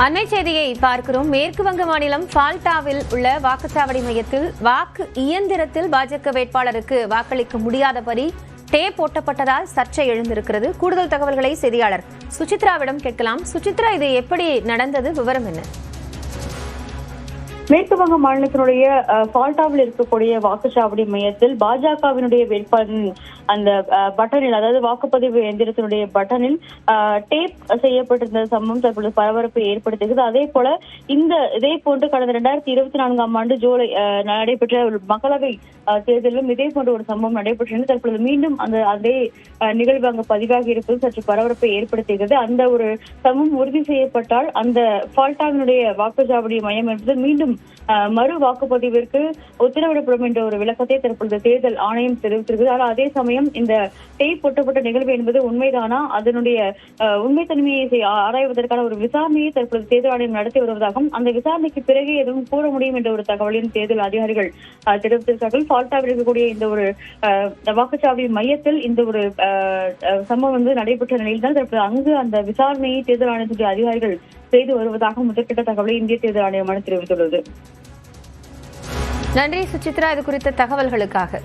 அண்மை செய்தியை பார்க்கிறோம். மேற்கு வங்க மாநிலம் ஃபால்டாவில் உள்ள வாக்குச்சாவடி மையத்தில் வாக்கு இயந்திரத்தில் பாஜக வேட்பாளருக்கு வாக்களிக்க முடியாதபடி டேப் ஒட்டப்பட்டதால் சர்ச்சை எழுந்திருக்கிறது. கூடுதல் தகவல்களை செய்தியாளர் சுசித்ராவிடம் கேட்கலாம். சுசித்ரா, இது எப்படி நடந்தது? விவரம் என்ன? மேற்கு வங்க மாநிலத்தினுடைய ஃபால்டாவில் இருக்கக்கூடிய வாக்குச்சாவடி மையத்தில் பாஜகவினுடைய வேட்பாளரின் அந்த பட்டனில், அதாவது வாக்குப்பதிவு எந்திரத்தினுடைய பட்டனில் டேப் செய்யப்பட்டிருந்த சம்பவம் தற்போது பரபரப்பை ஏற்படுத்துகிறது. அதே போல இதே போன்று கடந்த 2024ஆம் ஆண்டு ஜூலை நடைபெற்ற மக்களவை தேர்தலிலும் இதே போன்ற ஒரு சம்பவம் நடைபெற்றது. தற்பொழுது மீண்டும் அதே நிகழ்வு அங்கு பதிவாகி இருப்பது சற்று பரபரப்பை ஏற்படுத்துகிறது. அந்த ஒரு சம்பவம் உறுதி செய்யப்பட்டால் அந்த ஃபால்டாவினுடைய வாக்குச்சாவடி மையம் என்பது மீண்டும் மறு வாக்குப்பதிவிற்கு உத்தரவிடப்படும் என்ற ஒரு விளக்கத்தை தற்பொழுது தேர்தல் ஆணையம் தெரிவித்திருக்கிறது. ஆனால் அதே சமயம் இந்த டேப் ஒட்டப்பட்ட நிகழ்வு என்பது உண்மைதானா, அதனுடைய உண்மைத்தன்மையை ஆராய்வதற்கான ஒரு விசாரணையை தற்பொழுது தேர்தல் ஆணையம் நடத்தி வருவதாகவும், அந்த விசாரணைக்கு பிறகு எதுவும் கூற முடியும் என்ற ஒரு தகவலையும் தேர்தல் அதிகாரிகள் தெரிவித்திருக்கிறார்கள். ஃபால்டாவில் இருக்கக்கூடிய இந்த ஒரு வாக்குச்சாவடி மையத்தில் இந்த ஒரு சம்பவம் நடைபெற்ற நிலையில் தற்போது அங்கு அந்த விசாரணையை தேர்தல் ஆணையத்துடைய அதிகாரிகள் செய்து வருவதாக முதற்கட்ட தகவலை இந்திய தேர்தல் ஆணையமானது தெரிவித்துள்ளது. நன்றி சுசித்ரா, இது குறித்த தகவல்களுக்காக.